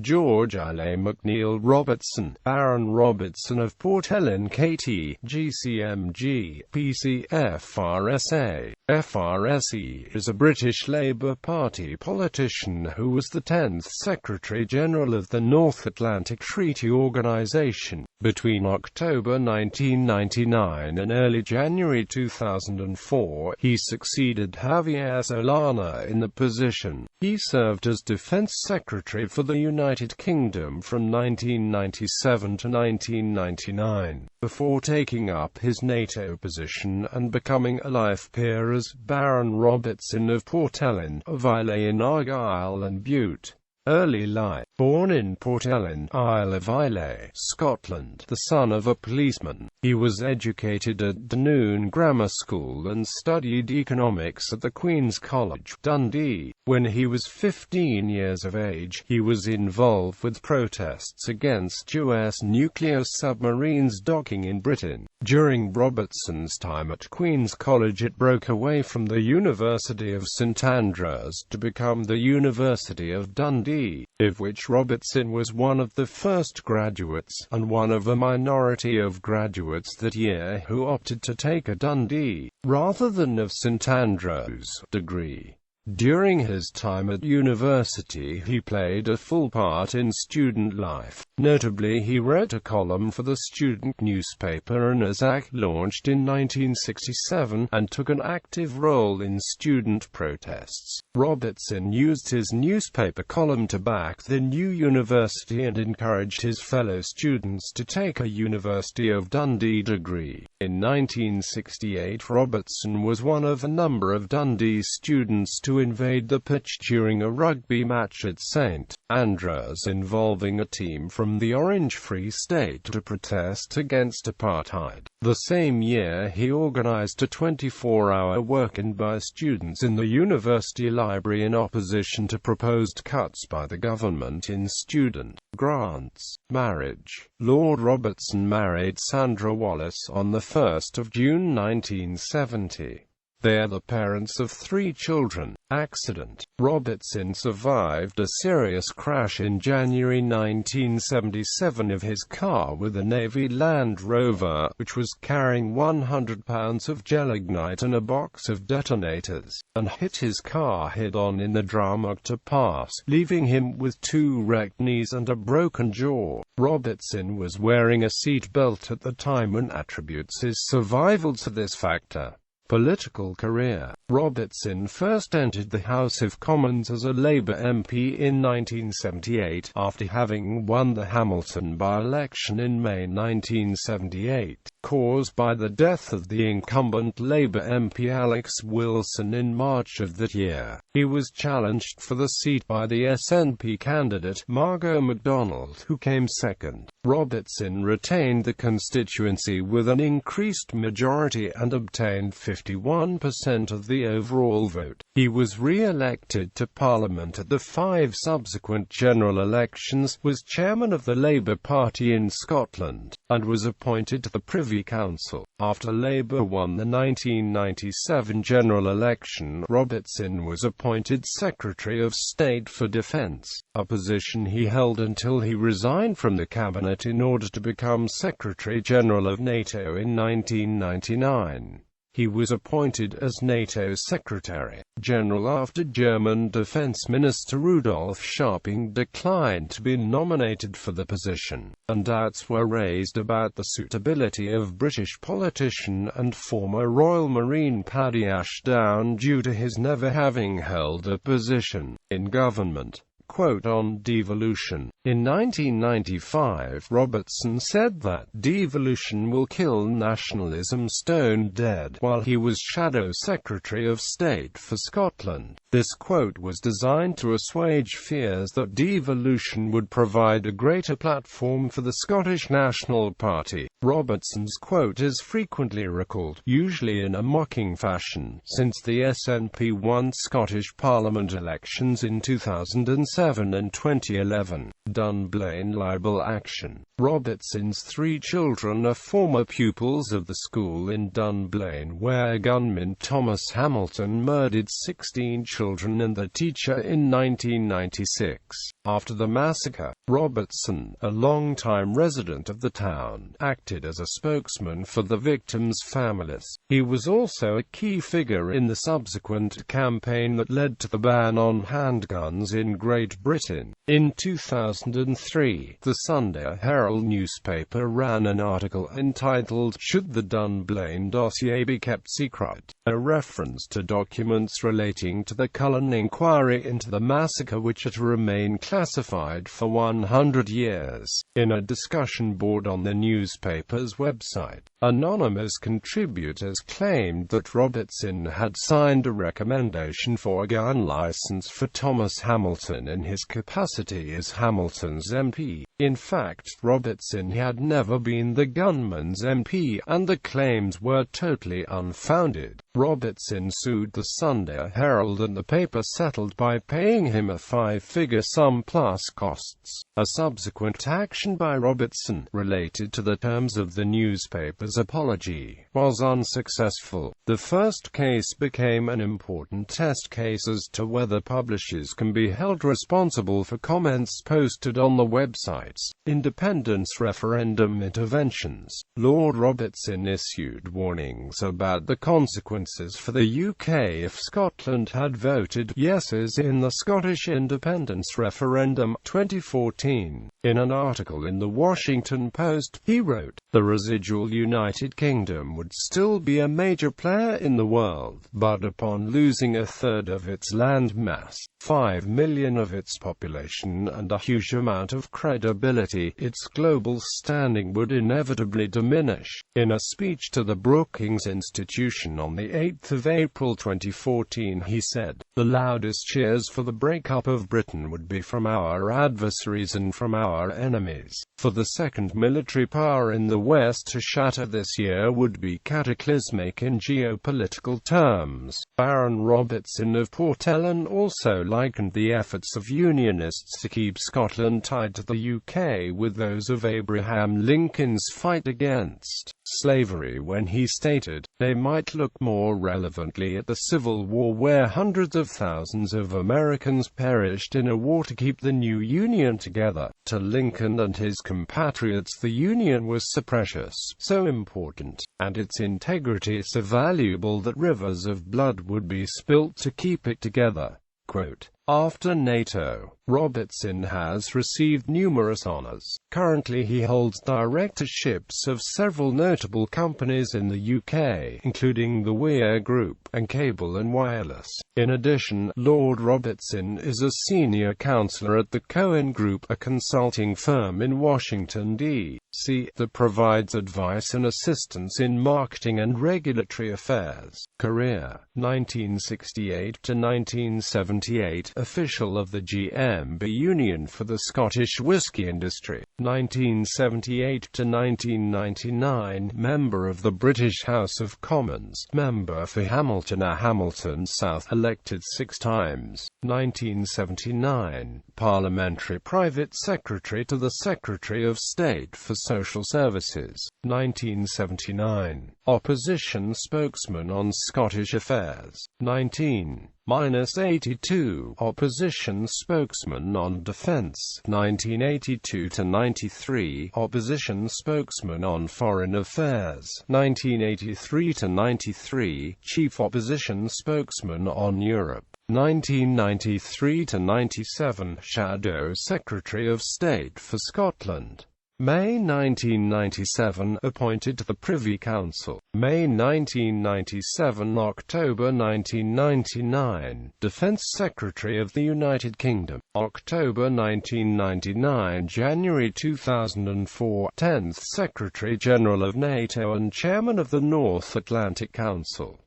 George Islay MacNeill Robertson, Baron Robertson of Port Ellen KT, GCMG, PC, FRSA. FRSE is a British Labour Party politician who was the 10th Secretary-General of the North Atlantic Treaty Organisation. Between October 1999 and early January 2004, he succeeded Javier Solana in the position. He served as Defence Secretary for the United Kingdom from 1997 to 1999, before taking up his NATO position and becoming a life peer as Baron Robertson of Port Ellen, of Islay in Argyll and Bute. Early life. Born in Port Ellen, Isle of Islay, Scotland, the son of a policeman, he was educated at Dunoon Grammar School and studied economics at the Queen's College, Dundee. When he was 15 years of age, he was involved with protests against US nuclear submarines docking in Britain. During Robertson's time at Queen's College, it broke away from the University of St Andrews to become the University of Dundee, of which Robertson was one of the first graduates, and one of a minority of graduates that year who opted to take a Dundee, rather than of St Andrews, degree. During his time at university, he played a full part in student life. Notably, he wrote a column for the student newspaper Anzac, launched in 1967, and took an active role in student protests. Robertson used his newspaper column to back the new university and encouraged his fellow students to take a University of Dundee degree. In 1968, Robertson was one of a number of Dundee students to invade the pitch during a rugby match at St Andrews involving a team from the Orange Free State to protest against apartheid. The same year, he organized a 24-hour work-in by students in the university library in opposition to proposed cuts by the government in student grants. Marriage. Lord Robertson married Sandra Wallace on the 1st of June 1970. They are the parents of 3 children. Accident. Robertson survived a serious crash in January 1977 of his car with a Navy Land Rover, which was carrying 100 pounds of gelignite and a box of detonators, and hit his car head-on in the Drummotor Pass, leaving him with 2 wrecked knees and a broken jaw. Robertson was wearing a seat belt at the time and attributes his survival to this factor. Political career. Robertson first entered the House of Commons as a Labour MP in 1978, after having won the Hamilton by-election in May 1978, caused by the death of the incumbent Labour MP Alex Wilson in March of that year. He was challenged for the seat by the SNP candidate, Margot MacDonald, who came second. Robertson retained the constituency with an increased majority and obtained 51% of the overall vote. He was re-elected to Parliament at the 5 subsequent general elections, was chairman of the Labour Party in Scotland, and was appointed to the Privy Council. After Labour won the 1997 general election, Robertson was appointed Secretary of State for Defence, a position he held until he resigned from the cabinet in order to become Secretary-General of NATO in 1999. He was appointed as NATO Secretary-General after German Defense Minister Rudolf Scharping declined to be nominated for the position, and doubts were raised about the suitability of British politician and former Royal Marine Paddy Ashdown due to his never having held a position in government. Quote on Devolution. In 1995, Robertson said that devolution will kill nationalism stone dead, while he was Shadow Secretary of State for Scotland. This quote was designed to assuage fears that devolution would provide a greater platform for the Scottish National Party. Robertson's quote is frequently recalled, usually in a mocking fashion, since the SNP won Scottish Parliament elections in 2007 and 2011. Dunblane libel action. Robertson's 3 children are former pupils of the school in Dunblane where gunman Thomas Hamilton murdered 16 children and the teacher in 1996. After the massacre, Robertson, a long-time resident of the town, acted as a spokesman for the victims' families. He was also a key figure in the subsequent campaign that led to the ban on handguns in Great Britain. In 2003, the Sunday Herald newspaper ran an article entitled "Should the Dunblane Dossier Be Kept Secret?", a reference to documents relating to the Cullen inquiry into the massacre which had remained classified for 100 years. In a discussion board on the newspaper's website, anonymous contributors claimed that Robertson had signed a recommendation for a gun license for Thomas Hamilton in his capacity as Hamilton's MP. In fact, Robertson had never been the gunman's MP, and the claims were totally unfounded. Robertson sued the Sunday Herald and the paper settled by paying him a 5-figure sum plus costs. A subsequent action by Robertson, related to the terms of the newspaper's apology, was unsuccessful. The first case became an important test case as to whether publishers can be held responsible for comments posted on the website's independence referendum interventions. Lord Robertson issued warnings about the consequences for the UK if Scotland had voted yeses in the Scottish independence referendum 2014. In an article in the Washington Post, he wrote, "The residual United Kingdom would still be a major player in the world, but upon losing a third of its land mass, 5 million of its population and a huge amount of credibility, its global standing would inevitably diminish." In a speech to the Brookings Institution on the 8th of April 2014 he said, "The loudest cheers for the breakup of Britain would be from our adversaries and from our enemies. For the second military power in the West to shatter this year would be cataclysmic in geopolitical terms." Baron Robertson of Port Ellen also likened the efforts of Unionists to keep Scotland tied to the UK with those of Abraham Lincoln's fight against slavery when he stated, "They might look more relevantly at the Civil War where hundreds of thousands of Americans perished in a war to keep the new Union together. To Lincoln and his compatriots the Union was so precious, so important, and its integrity so valuable that rivers of blood would be spilt to keep it together." Quote, "After NATO, Robertson has received numerous honors. Currently he holds directorships of several notable companies in the UK, including the Weir Group, and Cable and Wireless. In addition, Lord Robertson is a senior counsellor at the Cohen Group, a consulting firm in Washington, D.C. that provides advice and assistance in marketing and regulatory affairs. Career, 1968 to 1978, official of the GCMG Union for the Scottish whisky industry. 1978 to 1999, member of the British House of Commons, member for Hamilton South, elected 6 times. 1979, Parliamentary Private Secretary to the Secretary of State for Social Services. 1979, Opposition Spokesman on Scottish Affairs. 1982, Opposition Spokesman on Defence. 1982 to 93, Opposition Spokesman on Foreign Affairs. 1983 to 93, Chief Opposition Spokesman on Europe. 1993 to 97, Shadow Secretary of State for Scotland. May 1997, appointed to the Privy Council. May 1997 – October 1999, Defence Secretary of the United Kingdom. October 1999 – January 2004, 10th Secretary General of NATO and Chairman of the North Atlantic Council.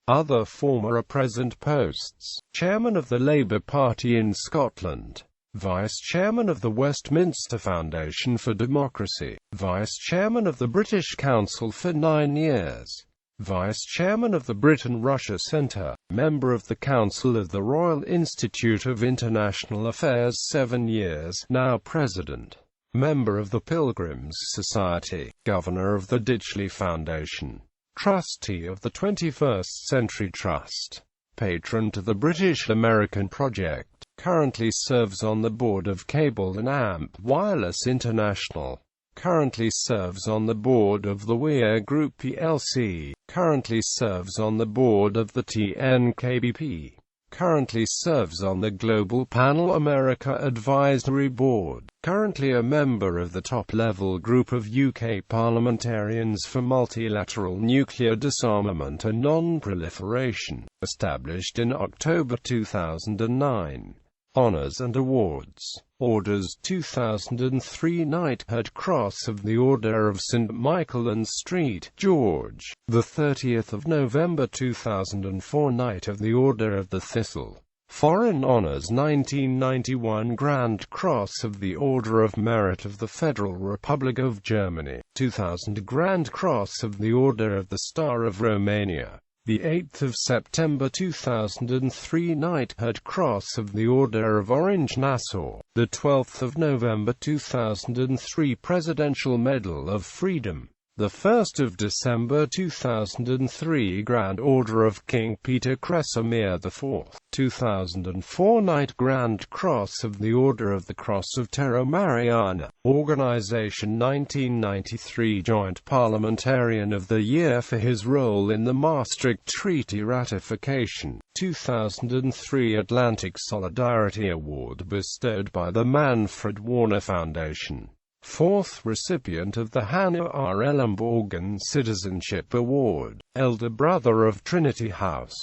Other former or present posts: Chairman of the Labour Party in Scotland, Vice Chairman of the Westminster Foundation for Democracy, Vice Chairman of the British Council for 9 years, Vice Chairman of the Britain-Russia Centre, Member of the Council of the Royal Institute of International Affairs 7 years, now President. Member of the Pilgrims Society, Governor of the Ditchley Foundation, Trustee of the 21st Century Trust, Patron to the British American Project, currently serves on the board of Cable and Amp Wireless International, currently serves on the board of the Weir Group plc, currently serves on the board of the TNKBP, currently serves on the Global Panel America Advisory Board, currently a member of the top-level group of UK parliamentarians for multilateral nuclear disarmament and non-proliferation, established in October 2009. Honours and Awards. Orders 2003 Knighthood Cross of the Order of St. Michael and St. George. The 30th of November 2004 Knight of the Order of the Thistle. Foreign Honours 1991 Grand Cross of the Order of Merit of the Federal Republic of Germany. 2000 Grand Cross of the Order of the Star of Romania. The 8th of September 2003 Knighthood Cross of the Order of Orange Nassau. The 12th of November 2003 Presidential Medal of Freedom. The 1st of December 2003 Grand Order of King Peter Kresimir IV. 2004 Knight Grand Cross of the Order of the Cross of Terra Mariana. Organization 1993 Joint Parliamentarian of the Year for his role in the Maastricht Treaty ratification. 2003 Atlantic Solidarity Award bestowed by the Manfred Warner Foundation. 4th recipient of the Hannah R. Ellenbogen Citizenship Award, elder brother of Trinity House.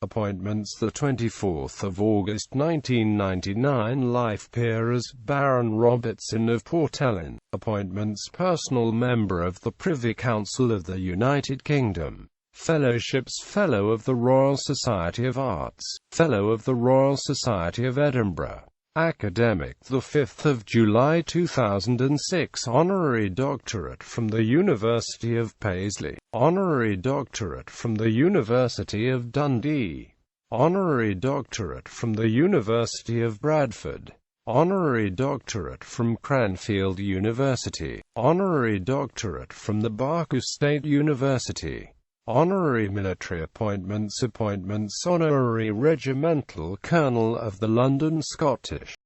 Appointments: the 24th of August 1999 life peer as Baron Robertson of Port Ellen. Appointments: personal member of the Privy Council of the United Kingdom. Fellowships: Fellow of the Royal Society of Arts, Fellow of the Royal Society of Edinburgh. Academic: the 5th of July 2006 Honorary Doctorate from the University of Paisley, Honorary Doctorate from the University of Dundee, Honorary Doctorate from the University of Bradford, Honorary Doctorate from Cranfield University, Honorary Doctorate from the Berkeley State University. Honorary military appointments. Appointments: Honorary Regimental Colonel of the London Scottish